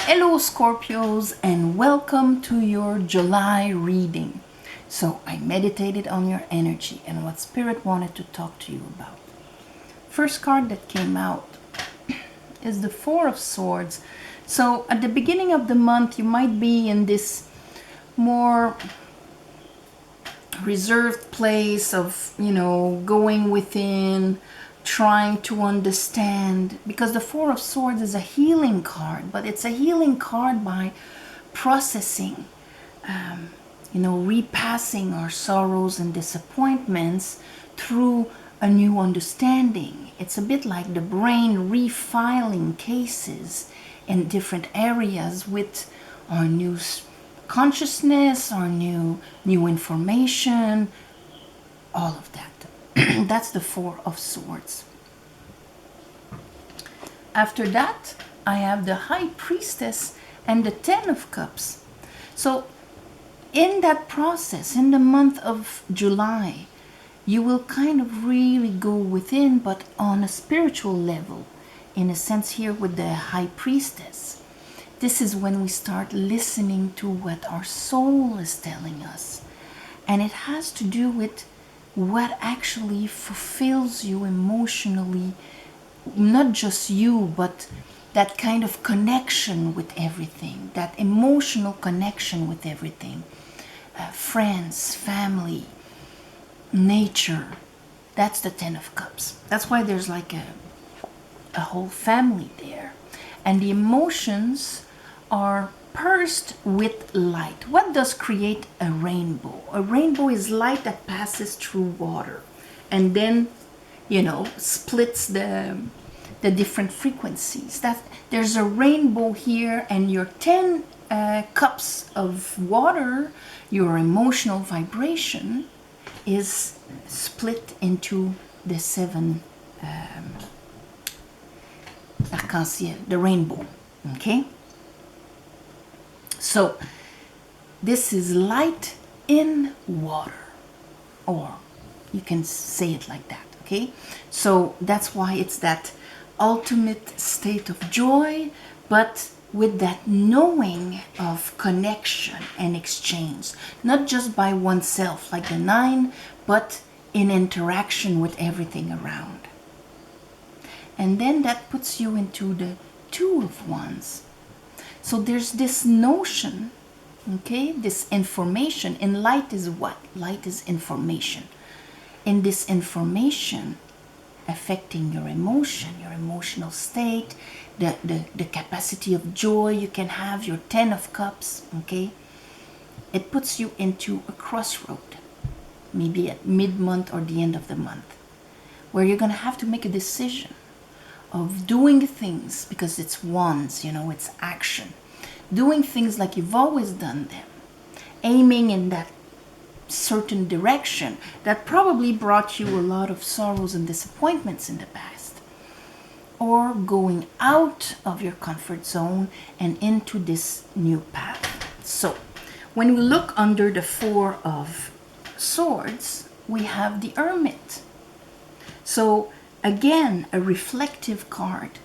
Hello Scorpios and welcome to your July reading. So I meditated on your energy and what Spirit wanted to talk to you about. First card that came out is the Four of Swords. So at the beginning of the month you might be in this more reserved place of, going within, trying to understand, because the Four of Swords is a healing card, but it's a healing card by processing, repassing our sorrows and disappointments through a new understanding. It's a bit like the brain refiling cases in different areas with our new consciousness, our new information, all of that. That's the Four of Swords. After that, I have the High Priestess and the Ten of Cups. So in that process, in the month of July, you will kind of really go within, but on a spiritual level, in a sense here with the High Priestess. This is when we start listening to what our soul is telling us. And it has to do with what actually fulfills you emotionally, not just you, but that kind of connection with everything, that emotional connection with everything. Friends, family, nature. That's the Ten of Cups. That's why there's like a whole family there. And the emotions are pursed with light. What does create a rainbow? A rainbow is light that passes through water and then, splits the different frequencies. That there's a rainbow here, and your 10 cups of water, your emotional vibration, is split into the 7 arc-en-ciel, the rainbow. Okay? So this is light in water, or you can say it like that, okay? So that's why it's that ultimate state of joy, but with that knowing of connection and exchange, not just by oneself like the 9, but in interaction with everything around. And then that puts you into the 2 of Wands. So there's this notion, okay, this information, and light is what? Light is information. In this information affecting your emotion, your emotional state, the capacity of joy you can have, your 10 of Cups, okay, it puts you into a crossroad, maybe at mid-month or the end of the month, where you're going to have to make a decision of doing things, because it's wands, it's action. Doing things like you've always done them. Aiming in that certain direction that probably brought you a lot of sorrows and disappointments in the past. Or going out of your comfort zone and into this new path. So, when we look under the 4 of Swords, we have the Hermit. So, again, a reflective card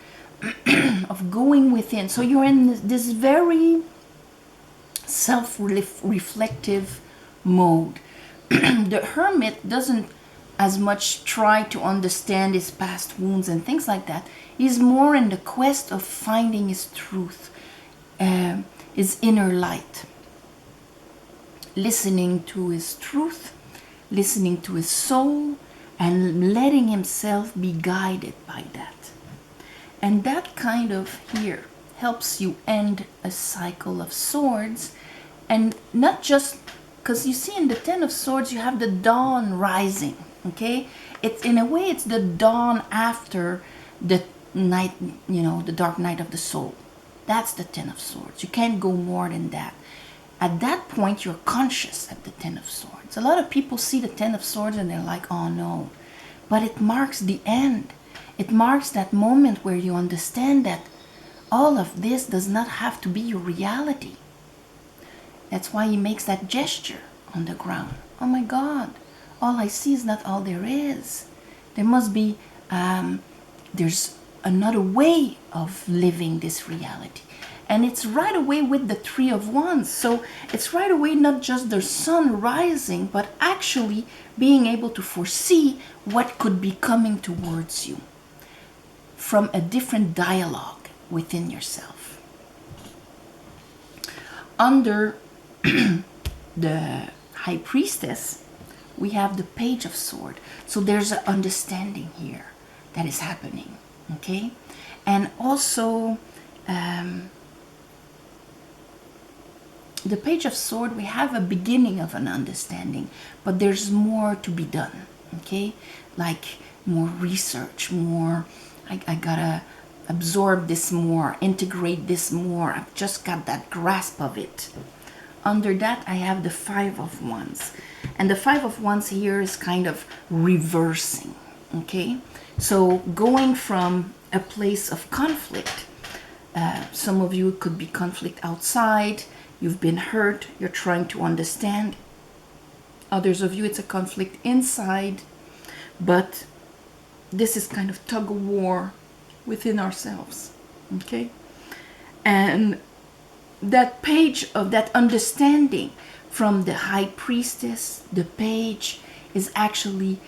of going within. So you're in this very self-reflective mode. The Hermit doesn't as much try to understand his past wounds and things like that. He's more in the quest of finding his truth, his inner light. Listening to his truth, listening to his soul, and letting himself be guided by that. And that kind of here helps you end a cycle of swords. And not just, because you see in the 10 of Swords you have the dawn rising, okay? It's in a way it's the dawn after the night, the dark night of the soul. That's the 10 of Swords. You can't go more than that. At that point, you're conscious at the 10 of Swords. A lot of people see the 10 of Swords and they're like, oh no. But it marks the end. It marks that moment where you understand that all of this does not have to be your reality. That's why he makes that gesture on the ground. Oh my God, all I see is not all there is. There must be, there's another way of living this reality. And it's right away with the Three of Wands. So it's right away not just the sun rising, but actually being able to foresee what could be coming towards you from a different dialogue within yourself. Under the High Priestess, we have the Page of Swords. So there's an understanding here that is happening, okay? And also, the Page of Swords, we have a beginning of an understanding, but there's more to be done, okay? Like more research, more, I gotta absorb this more, integrate this more. I've just got that grasp of it. Under that, I have the Five of Wands. And the Five of Wands here is kind of reversing, okay? So going from a place of conflict, some of you could be conflict outside, you've been hurt, you're trying to understand. Others of you, it's a conflict inside, but this is kind of tug of war within ourselves, okay? And that page of that understanding from the High Priestess, the Page, is actually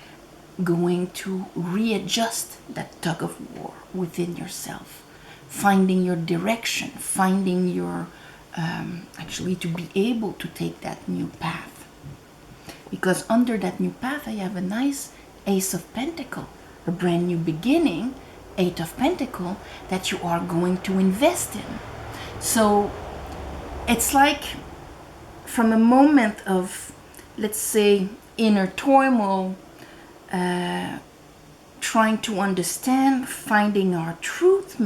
going to readjust that tug of war within yourself, finding your direction, finding your, actually to be able to take that new path. Because under that new path, I have a nice Ace of Pentacles, a brand new beginning, Eight of Pentacles, that you are going to invest in. So it's like from a moment of, let's say, inner turmoil, trying to understand, finding our truth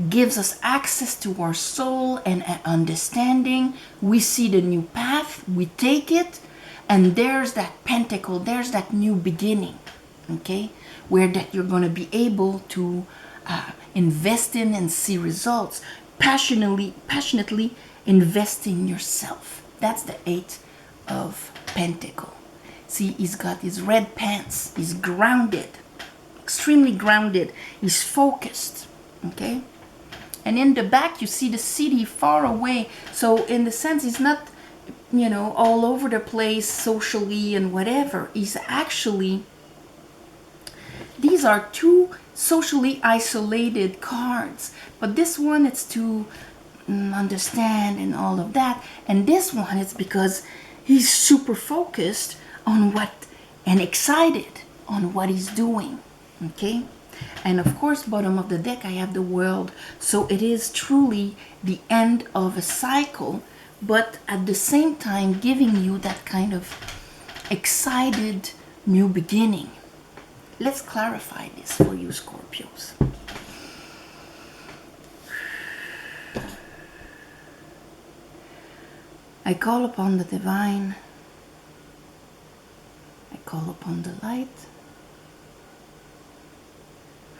gives us access to our soul and understanding. We see the new path, we take it, and there's that pentacle, there's that new beginning, okay, where that you're going to be able to invest in and see results, passionately invest in yourself. That's the Eight of Pentacles. See, he's got his red pants, he's grounded, extremely grounded, he's focused, okay? And in the back, you see the city far away. So in the sense, he's not, you know, all over the place socially and whatever. He's actually, these are two socially isolated cards. But this one, it's to understand and all of that. And this one, it's because he's super focused on what, and excited on what he's doing, okay? And of course, bottom of the deck, I have the World. So it is truly the end of a cycle, but at the same time giving you that kind of excited new beginning. Let's clarify this for you, Scorpios. I call upon the divine. I call upon the light.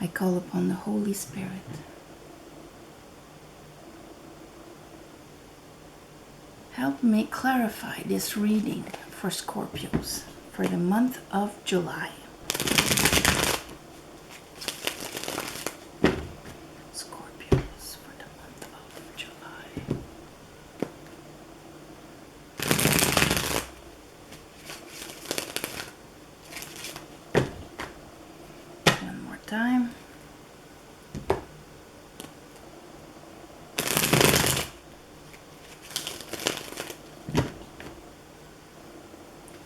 I call upon the Holy Spirit. Help me clarify this reading for Scorpios for the month of July. Scorpios for the month of July. One more time.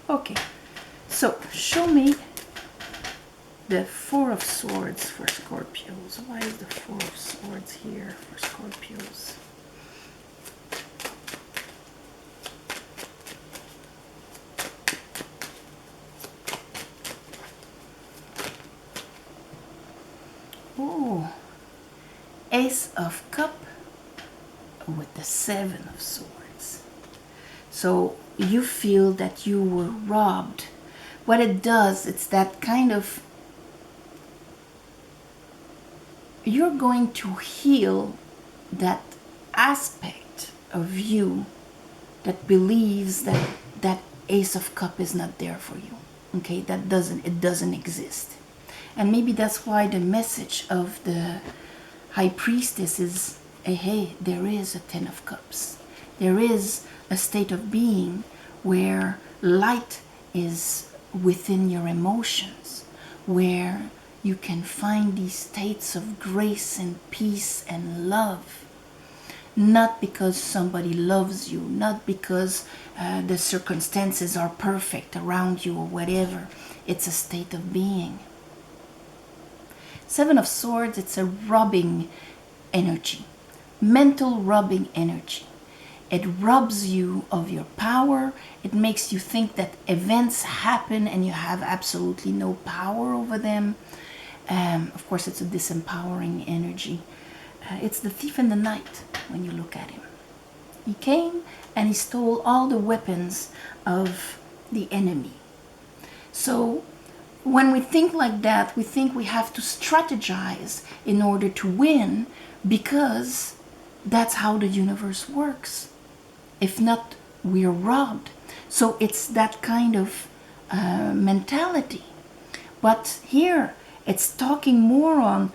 Okay, so show me the Four of Swords for Scorpios. Why is the Four of Swords here for Scorpios? Oh, Ace of Cups with the Seven of Swords. So you feel that you were robbed. What it does, it's that kind of, you're going to heal that aspect of you that believes that that Ace of Cups is not there for you. Okay, it doesn't exist. And maybe that's why the message of the High Priestess is hey, there is a Ten of Cups. There is a state of being where light is within your emotions, where you can find these states of grace and peace and love. Not because somebody loves you, not because the circumstances are perfect around you or whatever. It's a state of being. Seven of Swords, it's a rubbing energy, mental rubbing energy. It robs you of your power. It makes you think that events happen and you have absolutely no power over them. Of course, it's a disempowering energy. It's the thief in the night when you look at him. He came and he stole all the weapons of the enemy. So when we think like that, we think we have to strategize in order to win, because that's how the universe works. If not, we're robbed. So it's that kind of mentality. But here, it's talking more on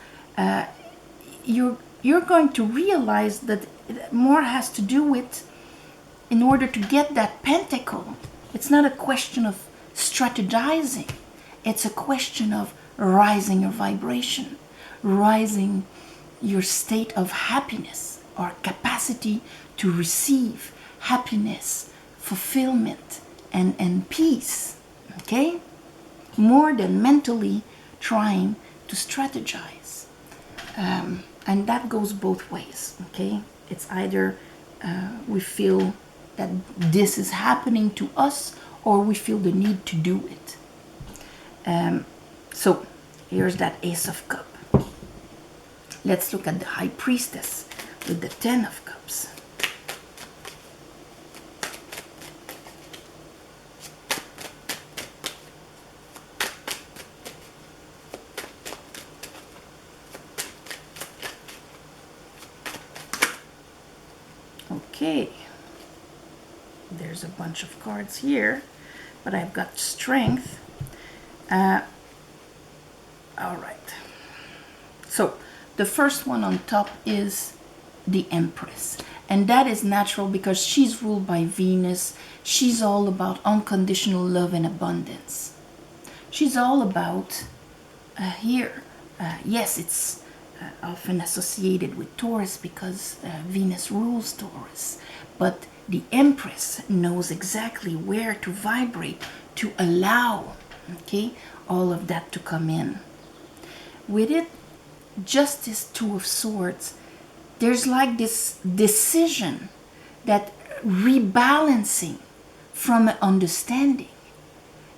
you're going to realize that more has to do with, in order to get that pentacle, it's not a question of strategizing. It's a question of rising your vibration, rising your state of happiness or capacity to receive happiness, fulfillment, and peace. Okay? More than mentally trying to strategize. And that goes both ways. Okay? It's either we feel that this is happening to us, or we feel the need to do it. So here's that Ace of Cups. Let's look at the High Priestess with the Ten of Cups. Okay, there's a bunch of cards here, but I've got Strength. All right, so the first one on top is the Empress, and that is natural because she's ruled by Venus. She's all about unconditional love and abundance. She's all about yes, it's often associated with Taurus because Venus rules Taurus, but the Empress knows exactly where to vibrate to allow, okay, all of that to come in. With it, Justice, Two of Swords, there's like this decision that rebalancing from an understanding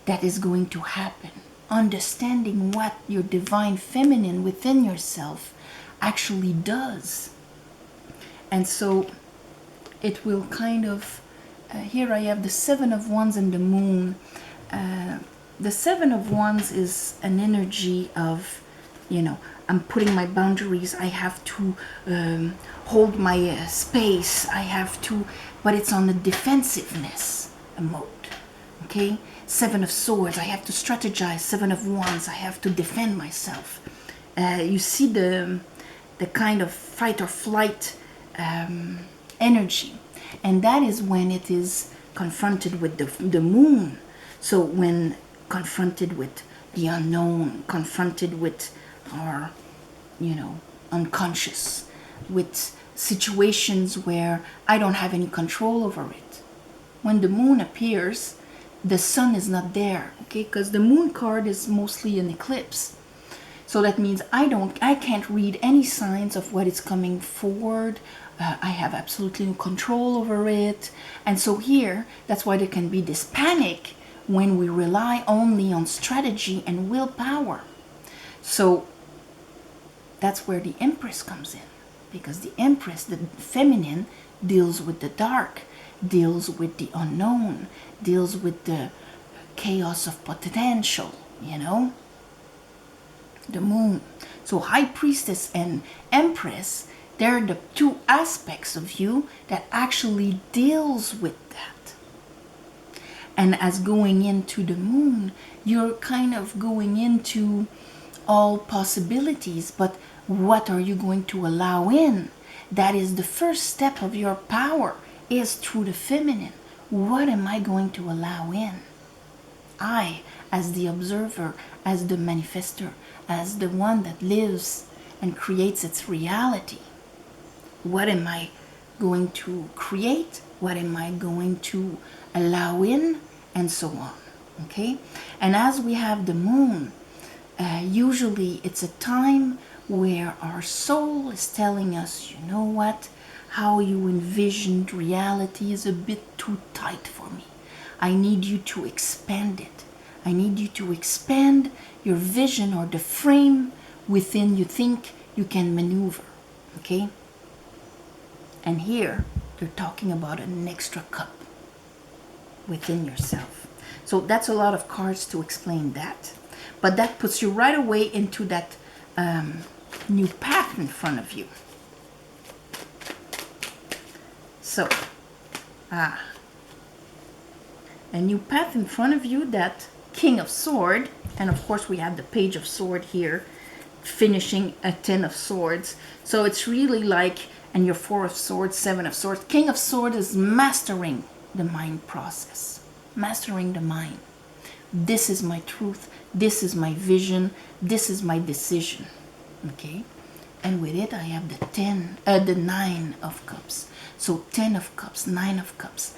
that is going to happen. Understanding what your divine feminine within yourself actually does. And so it will kind of, here I have the Seven of Wands and the Moon. The Seven of Wands is an energy of, I'm putting my boundaries. I have to hold my space. I have to, but it's on the defensiveness mode. Okay? Seven of Swords. I have to strategize. Seven of Wands. I have to defend myself. You see the kind of fight or flight energy, and that is when it is confronted with the Moon. So when confronted with the unknown, confronted with our, unconscious, with situations where I don't have any control over it. When the Moon appears, the Sun is not there, okay? Because the Moon card is mostly an eclipse. So that means I can't read any signs of what is coming forward. I have absolutely no control over it. And so here, that's why there can be this panic when we rely only on strategy and willpower. So that's where the Empress comes in, because the Empress, the feminine, deals with the dark, deals with the unknown, deals with the chaos of potential, the Moon. So High Priestess and Empress, they're the two aspects of you that actually deals with that. And as going into the Moon, you're kind of going into all possibilities, but what are you going to allow in? that is the first step of your power, is through the feminine. What am I going to allow in? I, as the observer, as the manifester, as the one that lives and creates its reality. What am I going to create? What am I going to allow in? And so on. Okay? And as we have the moon, usually it's a time where our soul is telling us, you know what? How you envisioned reality is a bit too tight for me. I need you to expand it. I need you to expand your vision or the frame within you think you can maneuver. Okay? And here they're talking about an extra cup within yourself. So that's a lot of cards to explain that. But that puts you right away into that new path in front of you. So, a new path in front of you, that King of Sword, and of course we have the Page of Sword here, finishing a 10 of Swords. So it's really like, and your 4 of Swords, 7 of Swords. King of Swords is mastering the mind process, mastering the mind. This is my truth. This is my vision. This is my decision. Okay? And with it, I have the 9 of Cups. So 10 of Cups, 9 of Cups.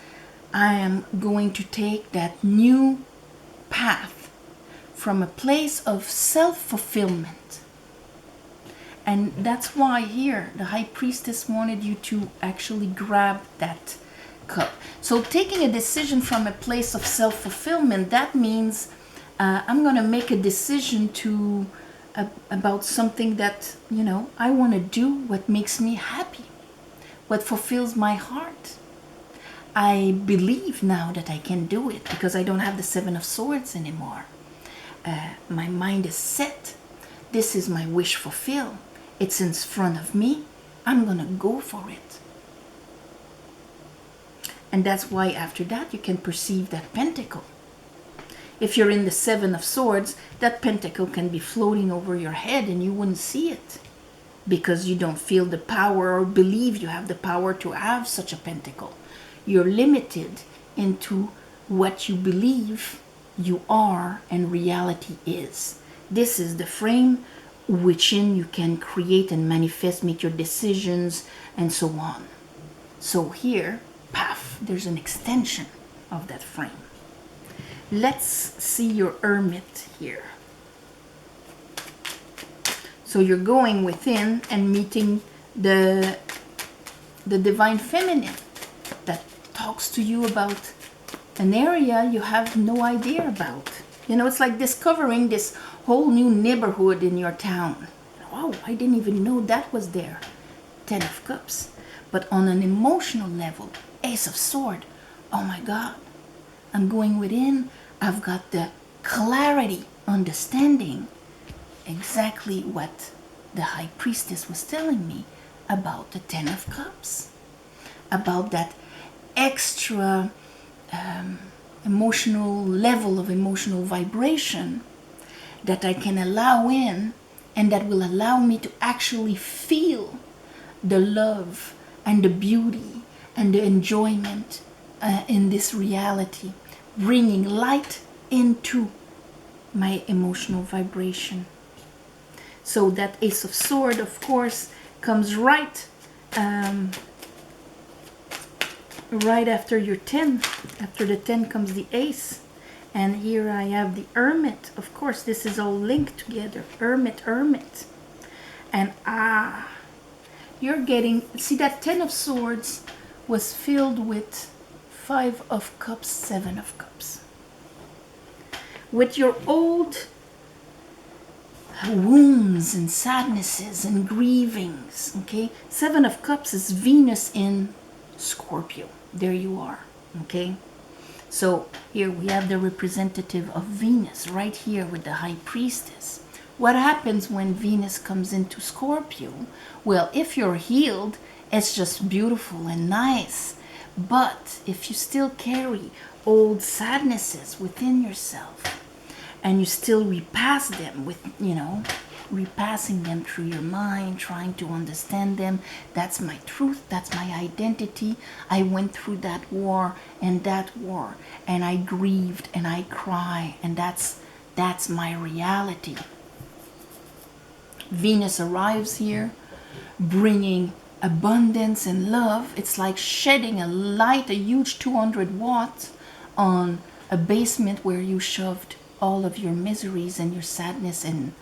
I am going to take that new path from a place of self-fulfillment. And that's why here, the High Priestess wanted you to actually grab that cup. So taking a decision from a place of self-fulfillment, that means I'm going to make a decision about something that, you know, I want to do what makes me happy, what fulfills my heart. I believe now that I can do it because I don't have the 7 of Swords anymore. My mind is set. This is my wish fulfilled. It's in front of me. I'm going to go for it. And that's why after that you can perceive that pentacle. If you're in the 7 of Swords, that pentacle can be floating over your head and you wouldn't see it because you don't feel the power or believe you have the power to have such a pentacle. You're limited into what you believe you are and reality is. This is the frame within you can create and manifest, make your decisions, and so on. So here, paf, there's an extension of that frame. Let's see your Hermit here. So you're going within and meeting the Divine Feminine that talks to you about an area you have no idea about. You know, it's like discovering this whole new neighborhood in your town. Wow, I didn't even know that was there. 10 of Cups. But on an emotional level, Ace of Sword. Oh my God. I'm going within. I've got the clarity, understanding exactly what the High Priestess was telling me about the 10 of Cups. About that extra emotional level of emotional vibration that I can allow in, and that will allow me to actually feel the love and the beauty and the enjoyment in this reality, bringing light into my emotional vibration. So that Ace of Sword, of course, comes right after your 10. After the 10 comes the Ace. And here I have the Hermit. Of course, this is all linked together. Hermit, Hermit. And you're getting... See, that 10 of Swords was filled with 5 of Cups, 7 of Cups. With your old wounds and sadnesses and grievings, okay? 7 of Cups is Venus in Scorpio. There you are, okay? So here we have the representative of Venus right here with the High Priestess. What happens when Venus comes into Scorpio? Well, if you're healed, it's just beautiful and nice. But if you still carry old sadnesses within yourself and you still repass them with, you know, repassing them through your mind, trying to understand them. That's my truth, that's my identity. I went through that war, and I grieved and I cry, and that's my reality. Venus arrives here, bringing abundance and love. It's like shedding a light, a huge 200 watts on a basement where you shoved all of your miseries and your sadness and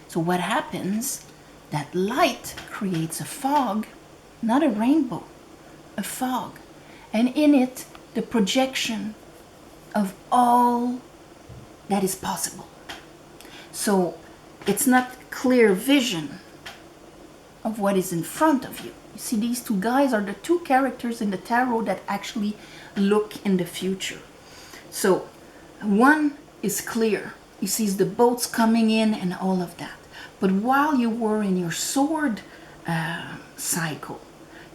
so what happens, that light creates a fog, not a rainbow, a fog, and in it the projection of all that is possible. So it's not clear vision of what is in front of you. You see, these two guys are the two characters in the tarot that actually look in the future. So one is clear. He sees the boats coming in and all of that. But while you were in your sword cycle,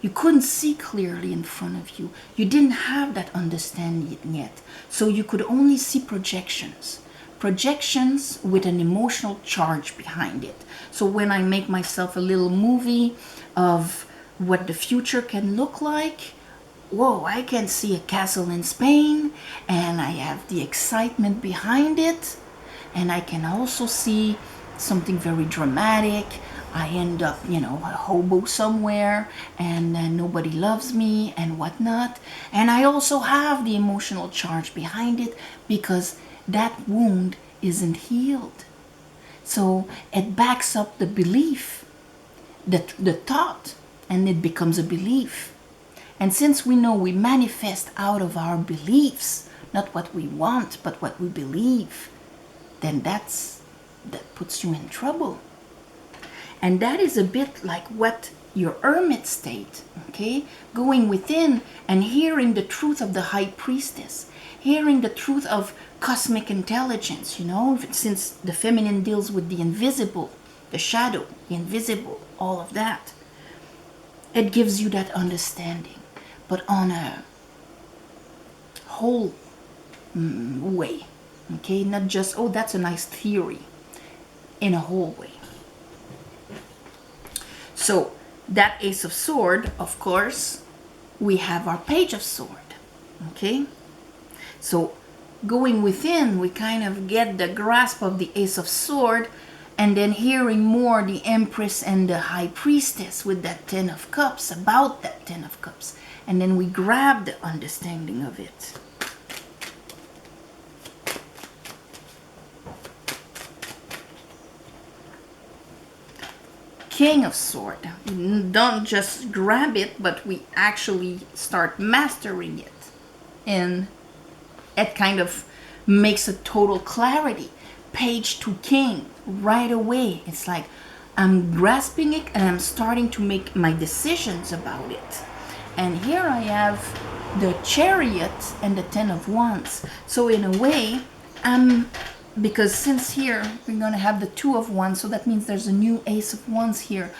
you couldn't see clearly in front of you. You didn't have that understanding yet. So you could only see projections. Projections with an emotional charge behind it. So when I make myself a little movie of what the future can look like, whoa, I can see a castle in Spain, and I have the excitement behind it, and I can also see something very dramatic. I end up, a hobo somewhere, and nobody loves me and whatnot. And I also have the emotional charge behind it because that wound isn't healed. So it backs up the belief, the thought, and it becomes a belief. And since we know we manifest out of our beliefs, not what we want, but what we believe, then that puts you in trouble. And that is a bit like what your hermit state, okay? Going within and hearing the truth of the high priestess, hearing the truth of cosmic intelligence, since the feminine deals with the invisible, the shadow, the invisible, all of that. It gives you that understanding, but on a whole way, okay? Not just, oh, that's a nice theory, in a whole way. So that Ace of Sword, of course, we have our Page of Sword, okay? So going within, we kind of get the grasp of the Ace of Sword, and then hearing more the Empress and the High Priestess with that Ten of Cups, about that Ten of Cups. And then we grab the understanding of it. King of Sword. We don't just grab it, but we actually start mastering it. And it kind of makes a total clarity. Page to King, right away. It's like I'm grasping it and I'm starting to make my decisions about it. And here I have the Chariot and the Ten of Wands. So in a way, because since here we're going to have the Two of Wands, so that means there's a new Ace of Wands here.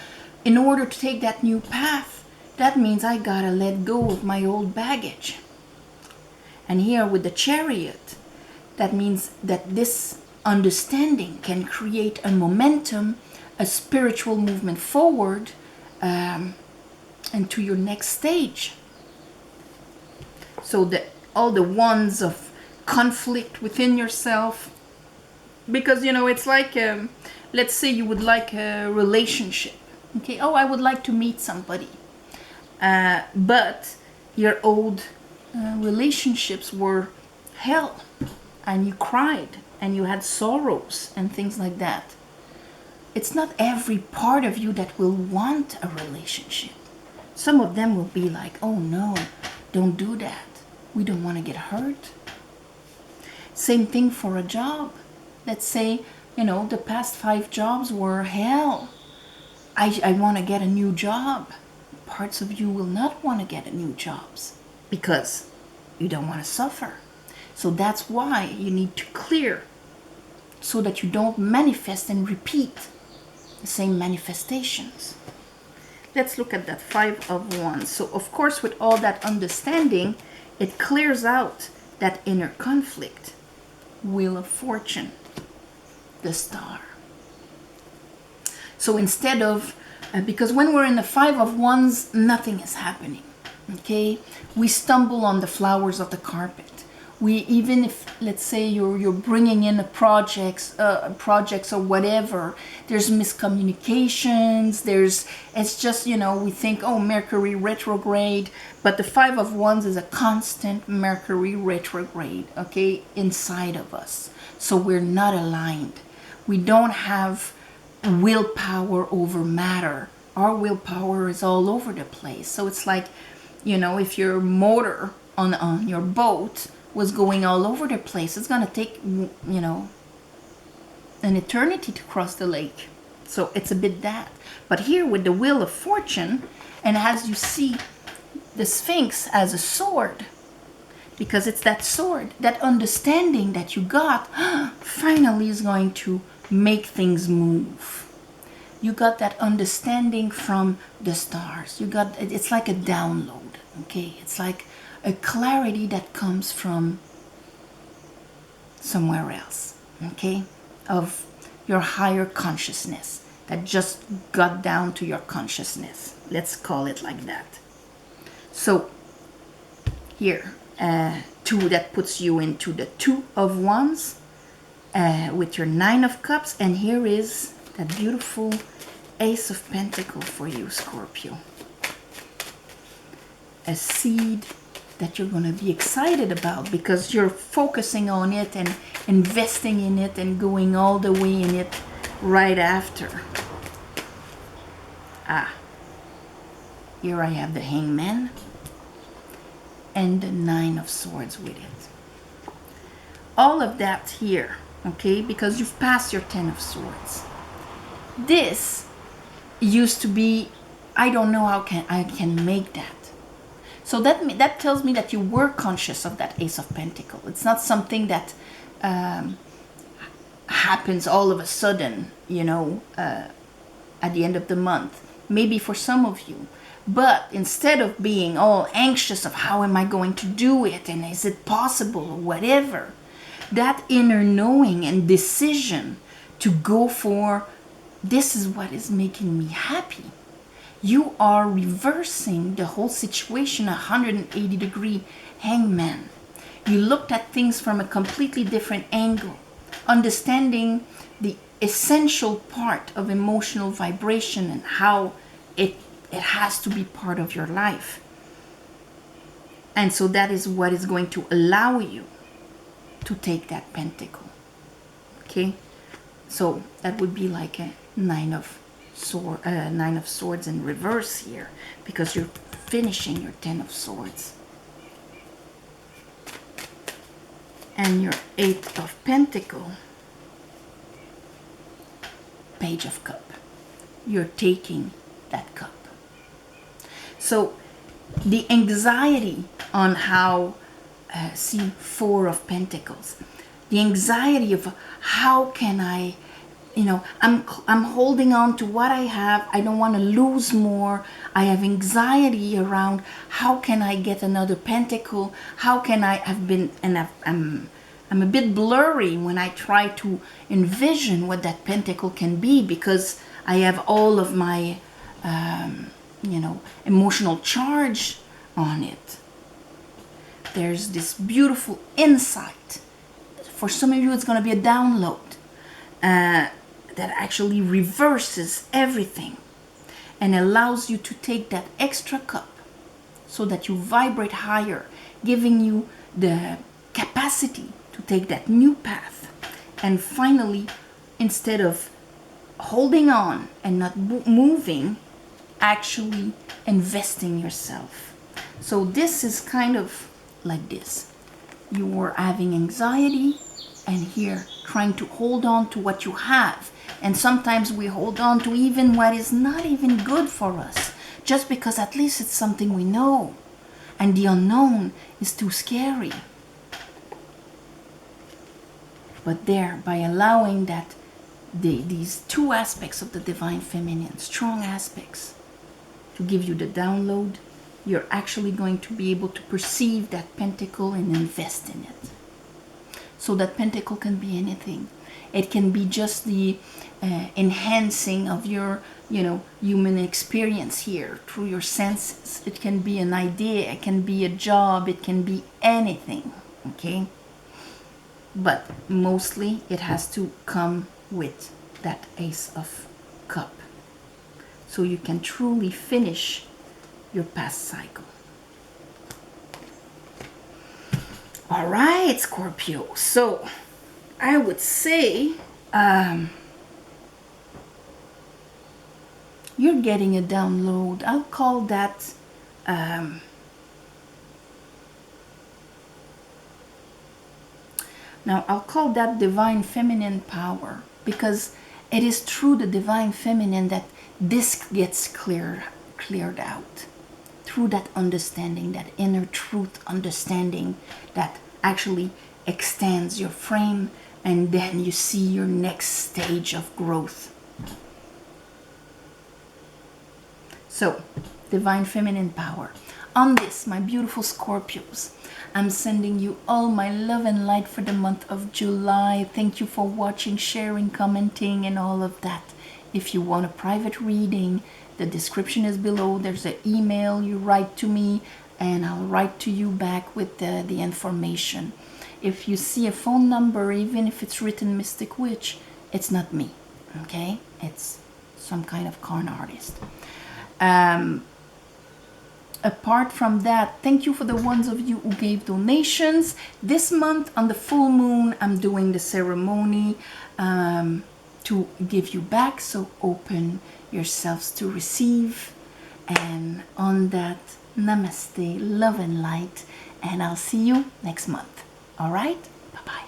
In order to take that new path, that means I gotta let go of my old baggage. And here with the Chariot, that means that this understanding can create a momentum, a spiritual movement forward, and to your next stage. So all the wands of conflict within yourself, because it's like, let's say you would like a relationship, okay? Oh, I would like to meet somebody, but your old relationships were hell, and you cried and you had sorrows and things like that. It's not every part of you that will want a relationship. Some of them will be like, oh no, don't do that. We don't want to get hurt. Same thing for a job. Let's say, the past 5 jobs were hell. I want to get a new job. Parts of you will not want to get a new jobs because you don't want to suffer. So that's why you need to clear, so that you don't manifest and repeat the same manifestations. Let's look at that 5 of Wands. So of course, with all that understanding, it clears out that inner conflict. Wheel of Fortune, the Star. So instead of, because when we're in the Five of Wands, nothing is happening. Okay, we stumble on the flowers of the carpet. We, even if, let's say, you're bringing in a projects or whatever, there's miscommunications. It's just, you know, we think, oh, Mercury retrograde, but the Five of Wands is a constant Mercury retrograde, okay, inside of us. So we're not aligned. We don't have willpower over matter. Our willpower is all over the place. So it's like, you know, if your motor on your boat was going all over the place, it's going to take, you know, an eternity to cross the lake. So it's a bit that. But here with the Wheel of Fortune, and as you see the Sphinx as a sword, because it's that sword, that understanding that you got, finally is going to make things move. You got that understanding from the stars. You got, it's like a download, okay? It's like a clarity that comes from somewhere else, okay? Of your higher consciousness that just got down to your consciousness. Let's call it like that. So here, two, that puts you into the Two of Wands with your Nine of Cups, and here is that beautiful Ace of Pentacles for you, Scorpio. A seed that you're going to be excited about because you're focusing on it and investing in it and going all the way in it right after. Here I have the Hangman and the Nine of Swords with it. All of that here, okay, because you've passed your Ten of Swords. This used to be, I don't know how I can make that. So that tells me that you were conscious of that Ace of Pentacles. It's not something that happens all of a sudden, you know, at the end of the month. Maybe for some of you. But instead of being all anxious of how am I going to do it and is it possible or whatever, that inner knowing and decision to go for this is what is making me happy. You are reversing the whole situation 180-degree Hangman. You looked at things from a completely different angle, understanding the essential part of emotional vibration and how it has to be part of your life. And so that is what is going to allow you to take that pentacle. Okay? So that would be like a Nine of Swords in reverse here, because you're finishing your Ten of Swords. And your Eight of Pentacles, Page of Cup. You're taking that cup. So the anxiety on how, see, Four of Pentacles, the anxiety of how can I, you know, I'm holding on to what I have. I don't want to lose more. I have anxiety around how can I get another pentacle? How can I have been, and I'm a bit blurry when I try to envision what that pentacle can be, because I have all of my, you know, emotional charge on it. There's this beautiful insight. For some of you, it's going to be a download. That actually reverses everything and allows you to take that extra cup so that you vibrate higher, giving you the capacity to take that new path. And finally, instead of holding on and not moving, actually investing yourself. So this is kind of like this. You are having anxiety and here trying to hold on to what you have. And sometimes we hold on to even what is not even good for us, just because at least it's something we know. And the unknown is too scary. But there, by allowing that these two aspects of the Divine Feminine, strong aspects, to give you the download, you're actually going to be able to perceive that pentacle and invest in it. So that pentacle can be anything. It can be just the enhancing of your, human experience here through your senses. It can be an idea, it can be a job, it can be anything, okay? But mostly it has to come with that Ace of Cup, so you can truly finish your past cycle. All right, Scorpio. So I would say you're getting a download. I'll call that now I'll call that divine feminine power, because it is through the divine feminine that this gets cleared out, through that understanding, that inner truth understanding that actually extends your frame, and then you see your next stage of growth. So, divine feminine power. On this, my beautiful Scorpios, I'm sending you all my love and light for the month of July. Thank you for watching, sharing, commenting, and all of that. If you want a private reading, the description is below. There's an email. You write to me, and I'll write to you back with the information. If you see a phone number, even if it's written Mystic Witch, it's not me, okay? It's some kind of con artist. Apart from that, thank you for the ones of you who gave donations. This month on the full moon, I'm doing the ceremony to give you back, so open yourselves to receive. And on that, namaste, love and light, and I'll see you next month. All right, bye-bye.